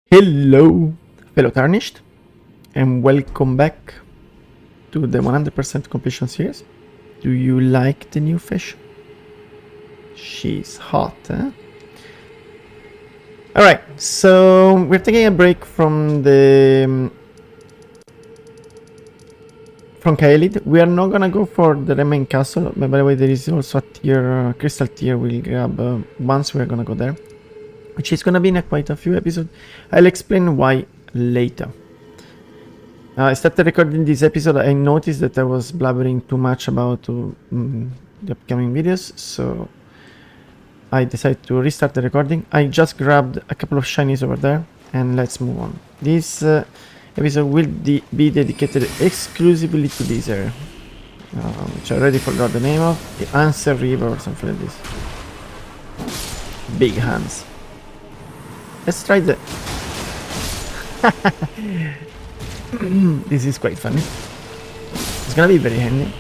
Hello, fellow tarnished, and welcome back to the 100% completion series. Do you like the new fish? She's hot, huh? Alright, so we're taking a break from the from Kaelid. We are not gonna go for the main castle, but by the way, there is also a tier, crystal tier we'll grab once we're gonna go there, which is gonna be in quite a few episodes. I'll explain why later. I started recording this episode. I noticed that I was blabbering too much about the upcoming videos, so I decided to restart the recording. I just grabbed a couple of shinies over there, and let's move on. This episode will be dedicated exclusively to this area, which I already forgot the name of. The Ainsel River or something like this. Big hands. Let's try the... This is quite funny. It's gonna be very handy.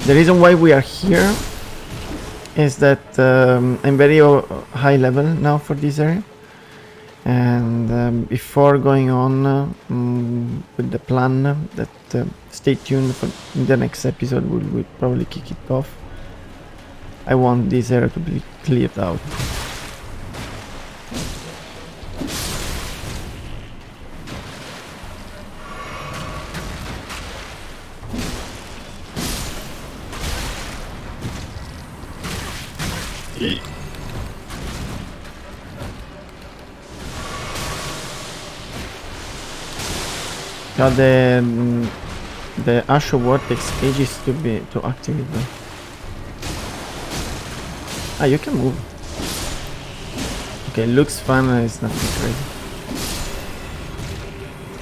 The reason why we are here is that I'm very high level now for this area, and before going on with the plan that stay tuned for the next episode, we'll probably kick it off. I want this area to be cleared out. Now the Asho Ward takes ages to activate though. Ah, you can move. Okay, looks fun, it's nothing crazy.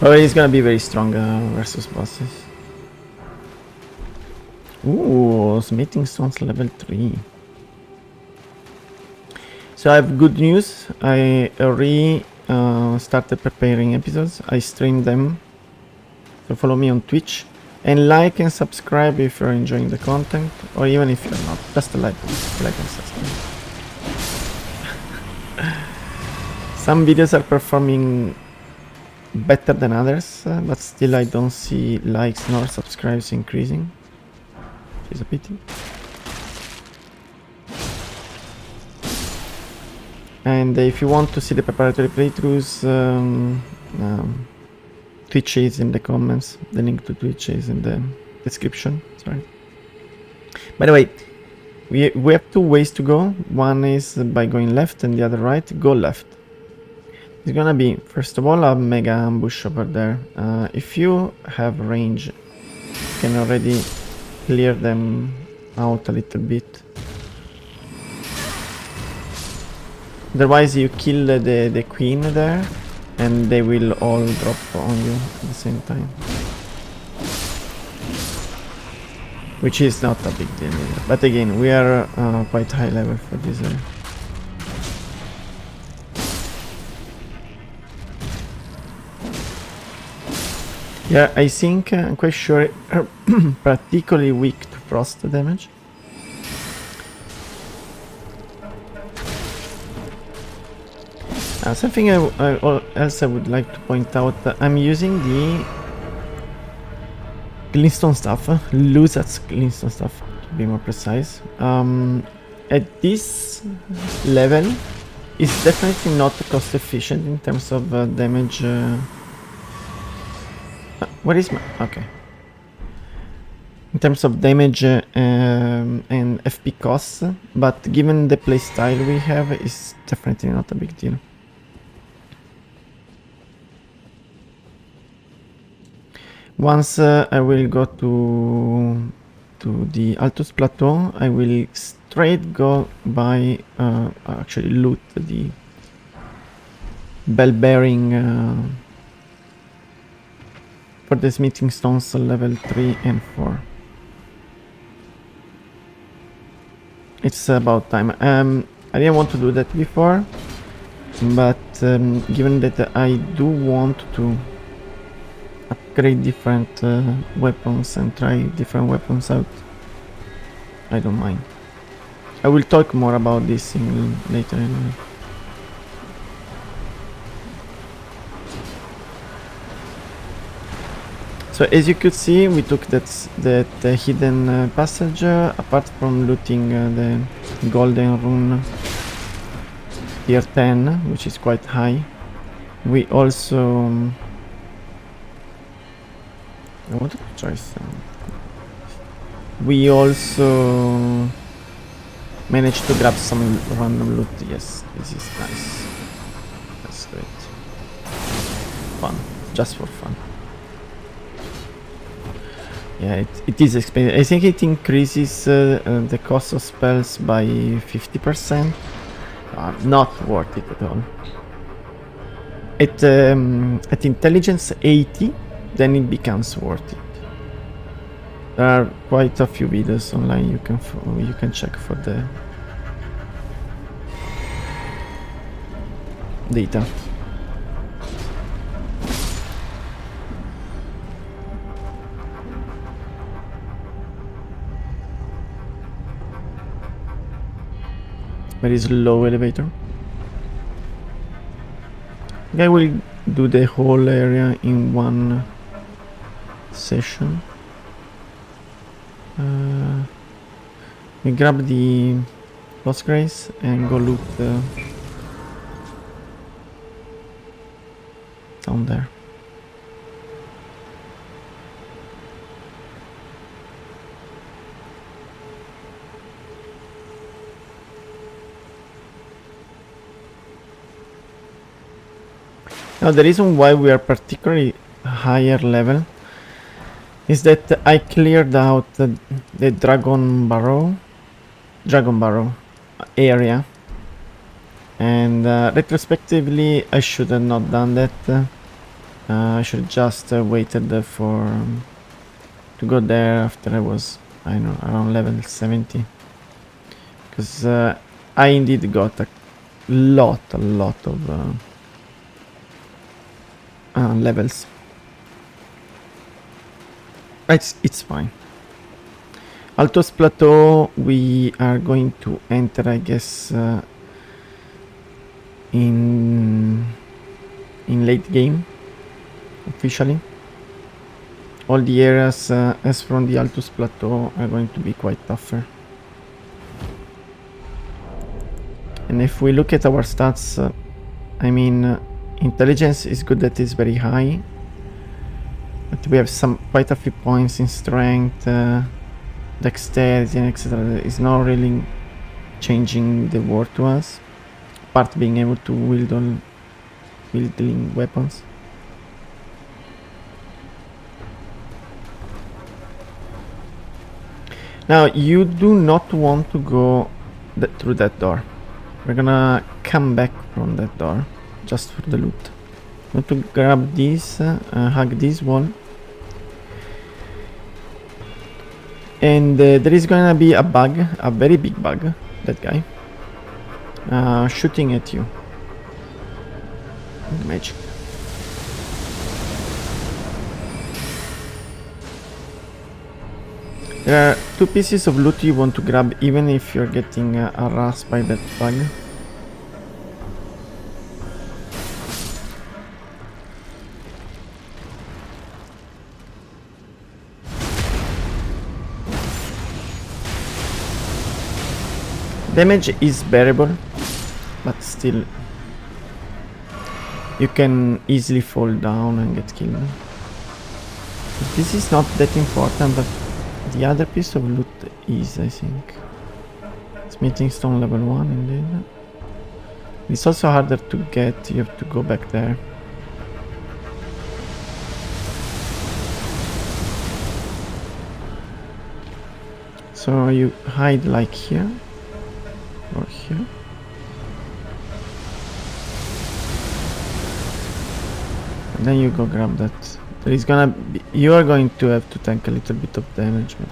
Oh, he's gonna be very strong versus bosses. Ooh, smithing stones level 3. So I have good news. I already started preparing episodes. I streamed them. So follow me on Twitch and like and subscribe if you're enjoying the content, or even if you're not, just like and subscribe. Some videos are performing better than others, but still I don't see likes nor subscribes increasing, which is a pity. And if you want to see the preparatory playthroughs, Twitch is in the comments. The link to Twitch is in the description. Sorry. By the way, we have two ways to go. One is by going left and the other right. Go left. It's gonna be, first of all, a mega ambush over there. If you have range, you can already clear them out a little bit. Otherwise, you kill the queen there, and they will all drop on you at the same time. Which is not a big deal either. But again, we are quite high level for this area. Yeah, I think, I'm quite sure, are particularly weak to frost damage. Something else I would like to point out, I'm using the glintstone stuff, Luzat's glintstone stuff to be more precise. At this level, it's definitely not cost efficient in terms of damage. What is my... okay. In terms of damage and FP costs, but given the playstyle we have, it's definitely not a big deal. Once I will go to the Altus Plateau, I will straight go by, actually loot the bell bearing for the smithing stones level 3 and 4. It's about time. I didn't want to do that before, but given that I do want to upgrade different weapons and try different weapons out, I don't mind. I will talk more about this later anyway. So as you could see, we took that hidden passage, apart from looting the golden rune tier 10, which is quite high. We also I want to try some. We also managed to grab some random loot. Yes, this is nice. That's great. Fun, just for fun. Yeah, it is expensive. I think it increases the cost of spells by 50%. Not worth it at all. At intelligence 80, then it becomes worth it. There are quite a few videos online you can check for the data. Very slow elevator. I will do the whole area in one session. We grab the Lost Grace and go loot down there. Now the reason why we are particularly higher level is that I cleared out the Dragon Barrow area, and retrospectively I should have not done that. I should just waited to go there after I was, I don't know, around level 70, because I indeed got a lot of levels. It's fine. Altos Plateau we are going to enter, I guess, in late game officially. All the areas as from the Altus Plateau are going to be quite tougher. And if we look at our stats, I mean, intelligence is good, that is very high, but we have quite a few points in strength, dexterity, and etc. Is not really changing the war to us, apart being able to wielding weapons. Now you do not want to go through that door. We're gonna come back from that door just for the loot. Want to grab this, hug this wall, and there is gonna be a bug, a very big bug, that guy, shooting at you. Magic. There are two pieces of loot you want to grab even if you're getting harassed by that bug. Damage is bearable, but still you can easily fall down and get killed. This is not that important, but the other piece of loot is, I think. Smithing stone level 1 indeed. It's also harder to get, you have to go back there. So you hide like here or here. And then you go grab that. There is gonna be, you are going to have to tank a little bit of damage, but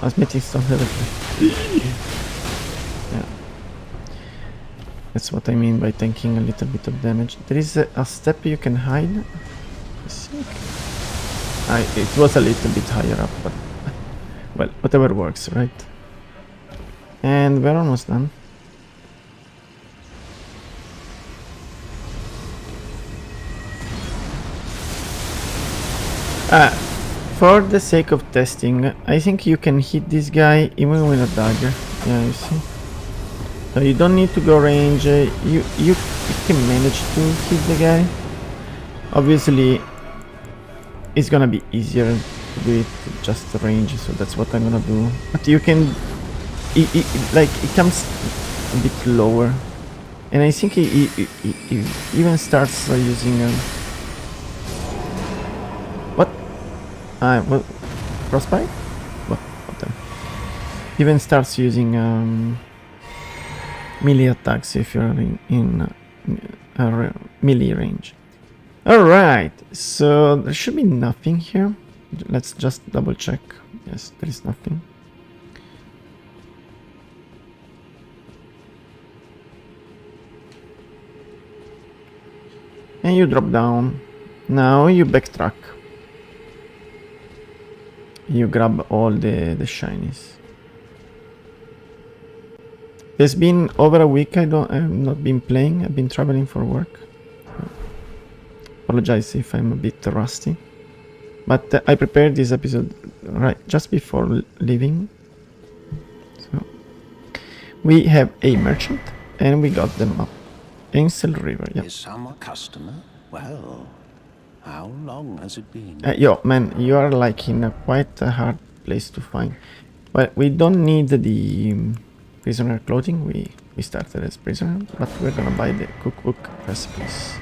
I was meeting stone level 3. Yeah. That's what I mean by tanking a little bit of damage. There is a step you can hide. I think. It was a little bit higher up, but well, whatever works, right? And we're almost done. For the sake of testing, I think you can hit this guy even with a dagger. Yeah, you see? So you don't need to go range, you can manage to hit the guy. Obviously, it's gonna be easier with just range, so that's what I'm gonna do. But you can, it comes a bit lower. And I think he even starts using... what? What? Frostbite? What the? Even starts using melee attacks if you're in melee range. Alright, so there should be nothing here. Let's just double check. Yes, there is nothing. And you drop down. Now you backtrack. You grab all the shinies. It's been over a week. I've not been playing. I've been traveling for work. Apologize if I'm a bit rusty. But I prepared this episode right just before leaving. So we have a merchant and we got them up. Ainsel River, yeah. Is some a customer? Well, how long has it been? Yo, man, you are like in a quite a hard place to find. But we don't need the prisoner clothing. We started as prisoner, but we're gonna buy the cookbook recipes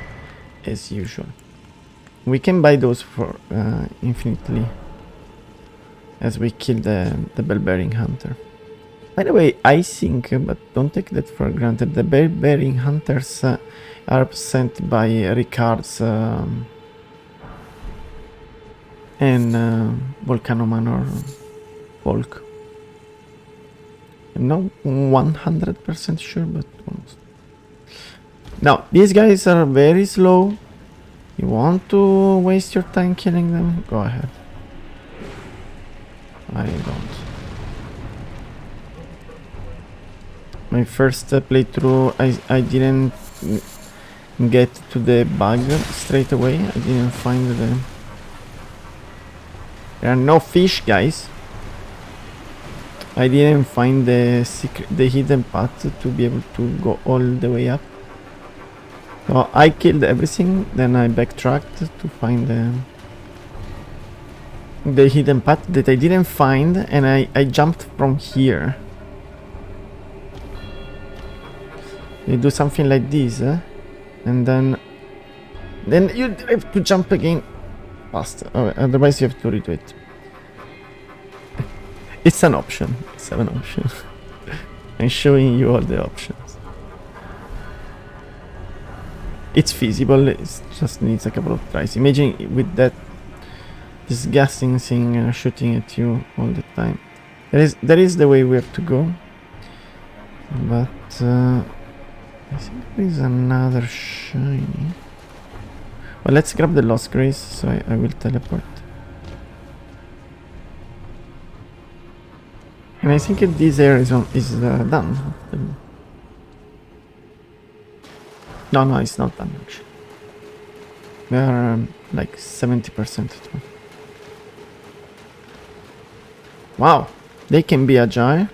as usual. We can buy those for infinitely as we kill the bell-bearing hunter. By the way, I think, but don't take that for granted, the bell-bearing hunters are sent by Ricard's and Volcano Manor folk. I'm not 100% sure, but almost. Now, these guys are very slow. You want to waste your time killing them? Go ahead. I don't. My first playthrough, I didn't get to the bug straight away. I didn't find the... There are no fish, guys. I didn't find the hidden path to be able to go all the way up. So I killed everything, then I backtracked to find the hidden path that I didn't find, and I jumped from here. You do something like this, and then you have to jump again faster. Otherwise you have to redo it. It's an option. It's an option. I'm showing you all the options. It's feasible. It just needs a couple of tries. Imagine with that disgusting thing shooting at you all the time. That is the way we have to go. But I think there is another shiny. Well, let's grab the Lost Grace, so I will teleport. And I think this area is done. No, it's not done actually. We are like 70% through. Wow, they can be agile.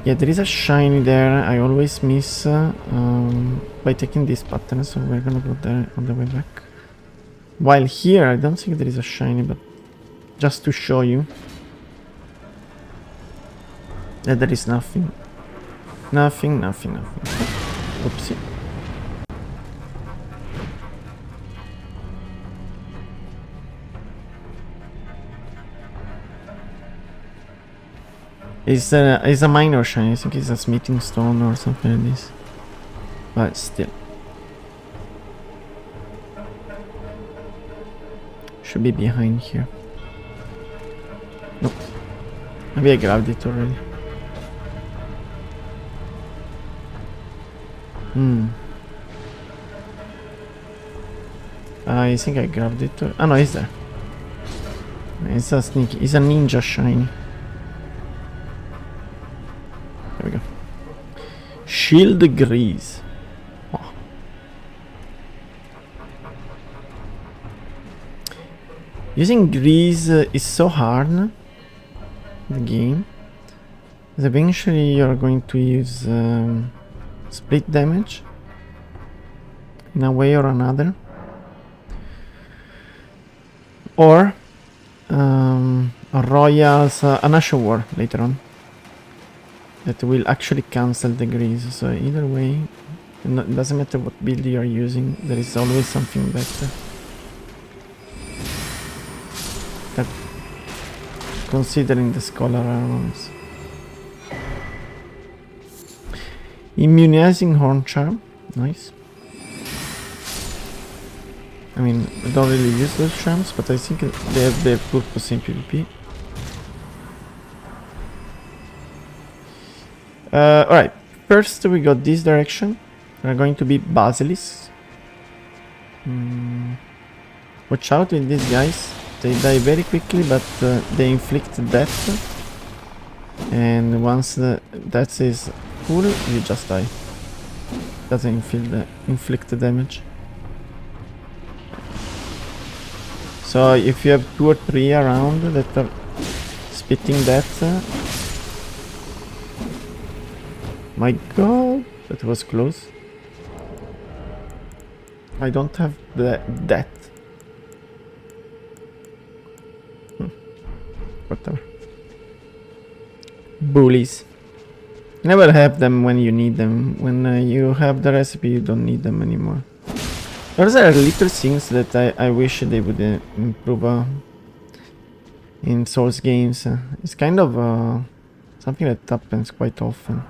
Yeah, there is a shiny there. I always miss by taking this pattern, so we're gonna go there on the way back. While here, I don't think there is a shiny, but just to show you that there is nothing. Nothing. Oopsie. It's a minor shiny. I think it's a smithing stone or something like this. But still. Should be behind here. Nope. Maybe I grabbed it already. I think I grabbed it. Oh no, it's there. It's a sneaky. It's a ninja shiny. There we go. Shield grease. Oh. Using grease is so hard in the game. Eventually you're going to use split damage in a way or another. Or a royals, an Ashen War later on. That will actually cancel the grease, so either way, it doesn't matter what build you are using, there is always something better. That, considering the scholar arrows. Immunizing Horn Charm, nice. I mean, I don't really use those charms, but I think they have their purpose in PvP. Alright, first we got this direction. There are going to be basilisks. Watch out with these guys. They die very quickly, but they inflict death. And once the death is full, you just die. Doesn't inflict the damage. So if you have 2 or 3 around that are spitting death, my god, that was close. I don't have that. Whatever. Bullies. You never have them when you need them. When you have the recipe, you don't need them anymore. Those are little things that I wish they would improve in Souls games. It's kind of something that happens quite often.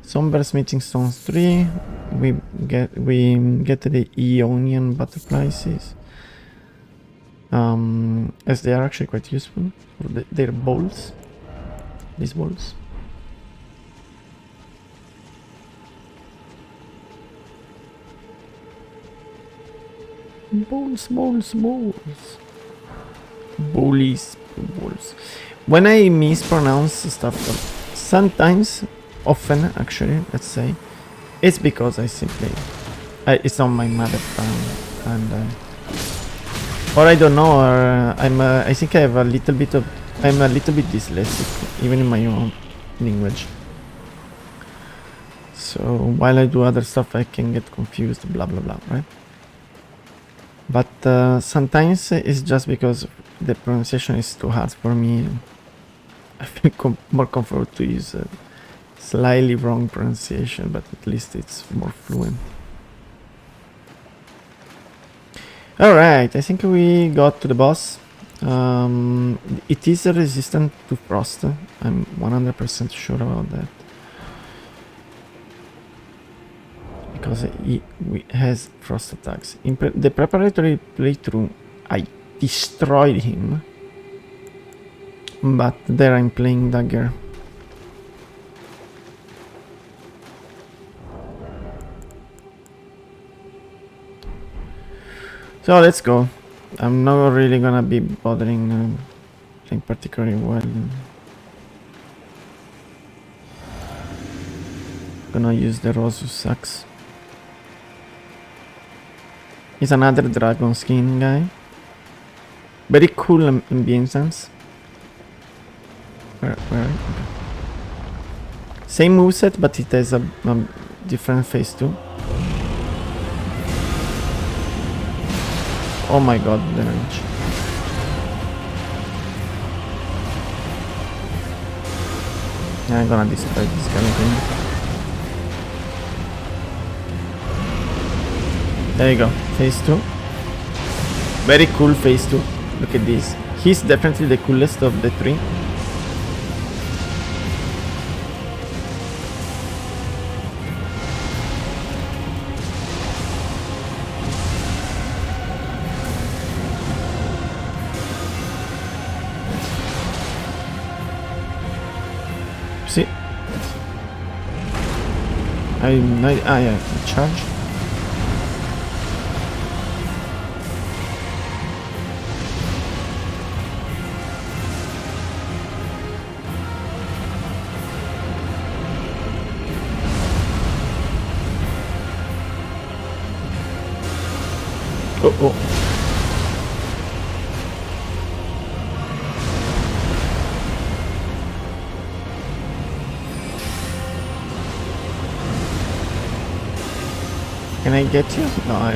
Somber Smithing Stones 3. We get the Ionian butterflies, as they are actually quite useful for their balls. These balls. Balls. Bullies. Balls. When I mispronounce stuff, sometimes, often actually, let's say, it's because I simply, it's not my mother tongue, and or I don't know, or I think I have a little bit of, I'm a little bit dyslexic, even in my own language. So while I do other stuff, I can get confused, blah blah blah, right? But sometimes it's just because the pronunciation is too hard for me. I feel more comfortable to use slightly wrong pronunciation, but at least it's more fluent. Alright, I think we got to the boss. It is resistant to frost. I'm 100% sure about that. Because it has frost attacks. In the preparatory playthrough, I destroyed him. But there I'm playing dagger. So let's go. I'm not really gonna be bothering playing particularly well. Gonna use the Rosus axe. He's another dragon skin guy. Very cool ambience. Where? Okay. Same moveset, but it has a different face too. Oh my god, the range. Yeah, I'm gonna destroy this guy again. There you go, phase 2. Very cool phase 2. Look at this. He's definitely the coolest of the 3. See? Yeah, charge. Can I get you? No,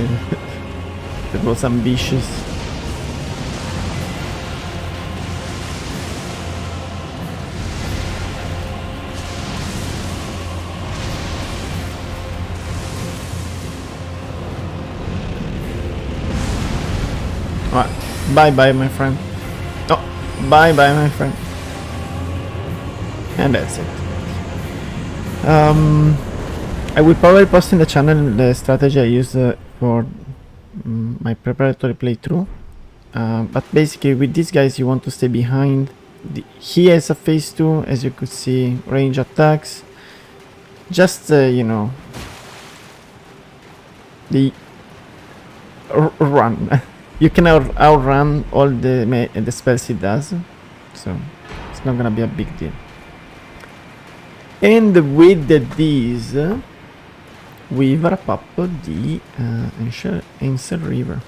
that was ambitious. Alright, bye-bye, my friend. Oh, bye-bye, my friend. And that's it. I will probably post in the channel the strategy I used for my preparatory playthrough. But basically with these guys you want to stay behind. He has a phase 2, as you could see, range attacks. Just, you know, the run. You can outrun all the spells he does, so it's not gonna be a big deal. And with these, we wrap up the Ainsel River.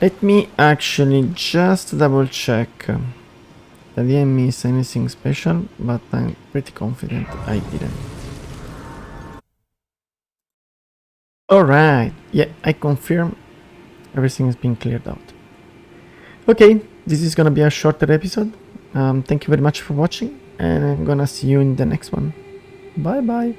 Let me actually just double check that I didn't miss anything special, but I'm pretty confident I didn't. Alright, yeah, I confirm everything has been cleared out. Okay, this is gonna be a shorter episode. Thank you very much for watching, and I'm gonna see you in the next one. Bye bye.